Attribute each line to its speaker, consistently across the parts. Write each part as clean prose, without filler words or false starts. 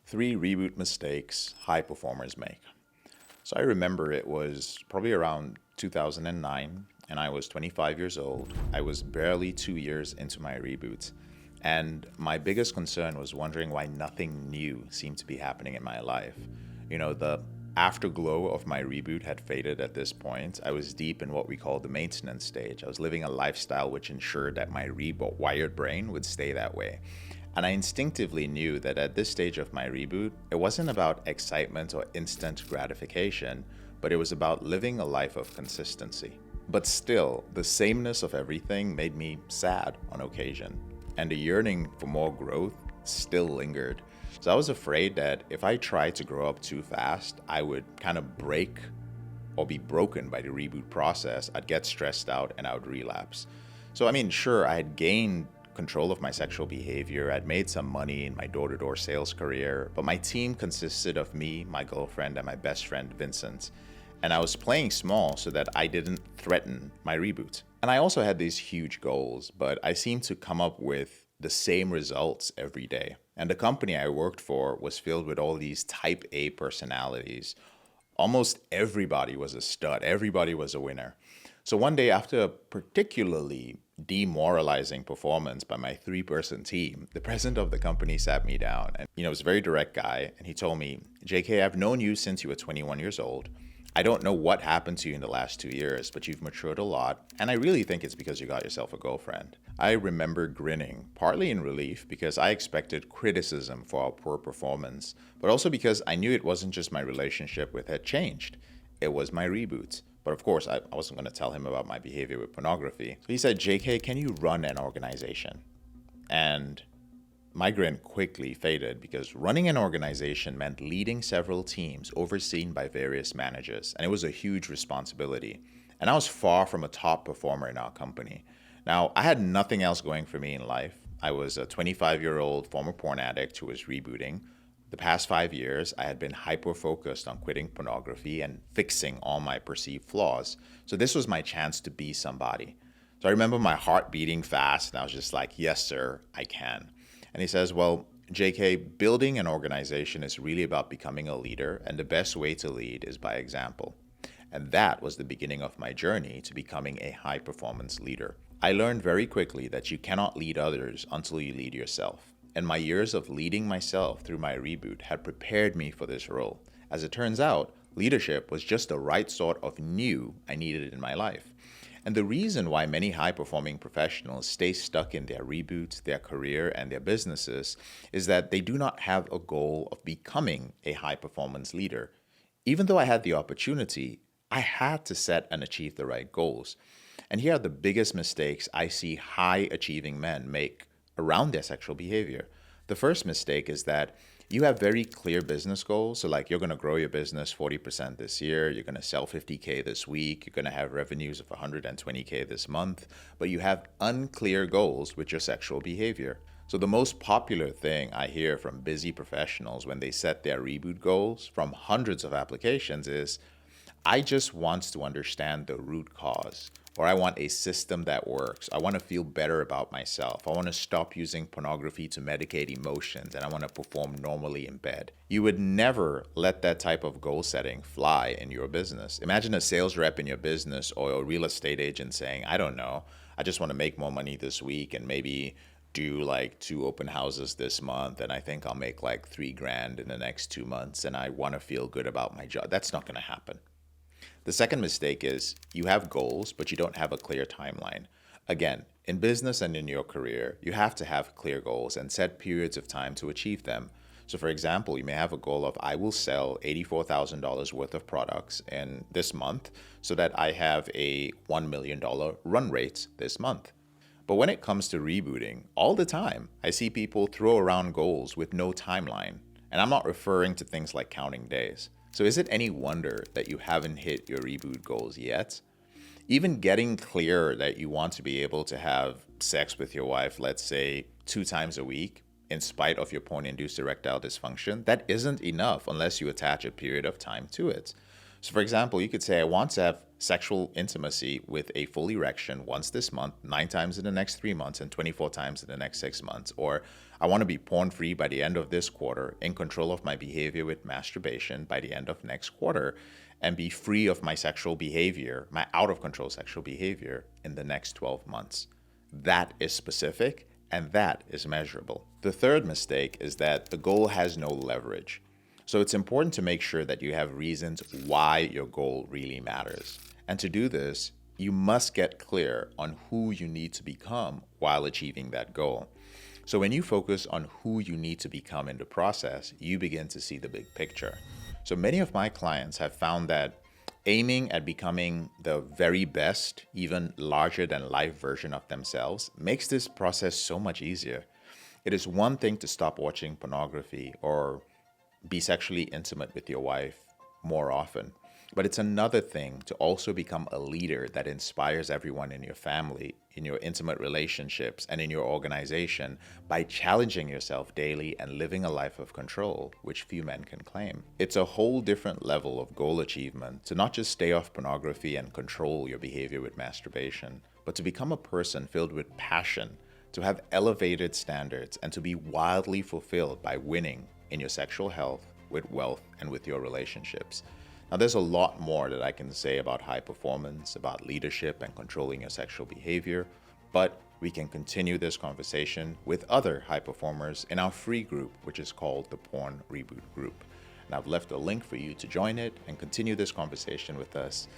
Speaker 1: Three reboot mistakes high performers make. So I remember it was probably around 2009, and I was 25 years old. I was barely 2 years into my reboot. And my biggest concern was wondering why nothing new seemed to be happening in my life. The afterglow of my reboot had faded at this point. I was deep in what we call the maintenance stage. I was living a lifestyle which ensured that my rewired brain would stay that way. And I instinctively knew that at this stage of my reboot, it wasn't about excitement or instant gratification, but it was about living a life of consistency. But still, the sameness of everything made me sad on occasion, and the yearning for more growth still lingered. So I was afraid that if I tried to grow up too fast, I would kind of break or be broken by the reboot process. I'd get stressed out and I would relapse. So, sure, I had gained control of my sexual behavior. I'd made some money in my door-to-door sales career, but my team consisted of me, my girlfriend, and my best friend, Vincent. And I was playing small so that I didn't threaten my reboot. And I also had these huge goals, but I seemed to come up with the same results every day. And the company I worked for was filled with all these type A personalities. Almost everybody was a stud, everybody was a winner. So one day, after a particularly demoralizing performance by my three-person team, the president of the company sat me down, and he was a very direct guy, and he told me, "JK, I've known you since you were 21 years old. I don't know what happened to you in the last 2 years, but you've matured a lot, and I really think it's because you got yourself a girlfriend." I remember grinning, partly in relief because I expected criticism for our poor performance, but also because I knew it wasn't just my relationship with her had changed, it was my reboot. But of course, I wasn't going to tell him about my behavior with pornography. So he said, "JK, can you run an organization?" And my grin quickly faded because running an organization meant leading several teams overseen by various managers, and it was a huge responsibility. And I was far from a top performer in our company. Now, I had nothing else going for me in life. I was a 25-year-old former porn addict who was rebooting. The past 5 years, I had been hyper-focused on quitting pornography and fixing all my perceived flaws. So this was my chance to be somebody. So I remember my heart beating fast, and I was just like, "Yes, sir, I can." And he says, "Well, JK, building an organization is really about becoming a leader, and the best way to lead is by example." And that was the beginning of my journey to becoming a high-performance leader. I learned very quickly that you cannot lead others until you lead yourself. And my years of leading myself through my reboot had prepared me for this role. As it turns out, leadership was just the right sort of new I needed in my life. And the reason why many high-performing professionals stay stuck in their reboot, their career, and their businesses is that they do not have a goal of becoming a high-performance leader. Even though I had the opportunity, I had to set and achieve the right goals. And here are the biggest mistakes I see high-achieving men make around their sexual behavior. The first mistake is that you have very clear business goals. So like, you're going to grow your business 40% this year. You're going to sell 50K this week. You're going to have revenues of 120K this month. But you have unclear goals with your sexual behavior. So the most popular thing I hear from busy professionals when they set their reboot goals from hundreds of applications is, "I just want to understand the root cause," or "I want a system that works. I want to feel better about myself. I want to stop using pornography to medicate emotions, and I want to perform normally in bed." You would never let that type of goal setting fly in your business. Imagine a sales rep in your business or a real estate agent saying, "I don't know, I just want to make more money this week and maybe do like 2 open houses this month, and I think I'll make like 3 grand in the next 2 months, and I want to feel good about my job." That's not going to happen. The second mistake is you have goals, but you don't have a clear timeline. Again, in business and in your career, you have to have clear goals and set periods of time to achieve them. So for example, you may have a goal of, "I will sell $84,000 worth of products in this month so that I have a $1 million run rate this month." But when it comes to rebooting, all the time, I see people throw around goals with no timeline. And I'm not referring to things like counting days. So is it any wonder that you haven't hit your reboot goals yet? Even getting clear that you want to be able to have sex with your wife, let's say 2 times a week, in spite of your porn-induced erectile dysfunction, that isn't enough unless you attach a period of time to it. So for example, you could say, "I want to have sexual intimacy with a full erection once this month, 9 times in the next 3 months, and 24 times in the next 6 months. Or I want to be porn free by the end of this quarter, in control of my behavior with masturbation by the end of next quarter, and be free of my sexual behavior, my out of control sexual behavior in the next 12 months. That is specific and that is measurable. The third mistake is that the goal has no leverage. So it's important to make sure that you have reasons why your goal really matters. And to do this, you must get clear on who you need to become while achieving that goal. So when you focus on who you need to become in the process, you begin to see the big picture. So many of my clients have found that aiming at becoming the very best, even larger than life version of themselves makes this process so much easier. It is one thing to stop watching pornography or be sexually intimate with your wife more often. But it's another thing to also become a leader that inspires everyone in your family, in your intimate relationships, and in your organization by challenging yourself daily and living a life of control, which few men can claim. It's a whole different level of goal achievement to not just stay off pornography and control your behavior with masturbation, but to become a person filled with passion, to have elevated standards, and to be wildly fulfilled by winning in your sexual health, with wealth, and with your relationships. Now, there's a lot more that I can say about high performance, about leadership and controlling your sexual behavior, but we can continue this conversation with other high performers in our free group, which is called the Porn Reboot Group. And I've left a link for you to join it and continue this conversation with us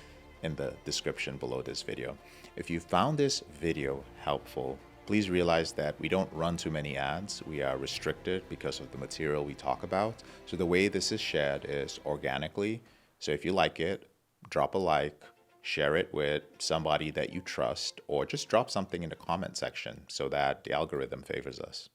Speaker 1: in the description below this video. If you found this video helpful, please realize that we don't run too many ads. We are restricted because of the material we talk about. So the way this is shared is organically. So if you like it, drop a like, share it with somebody that you trust, or just drop something in the comment section so that the algorithm favors us.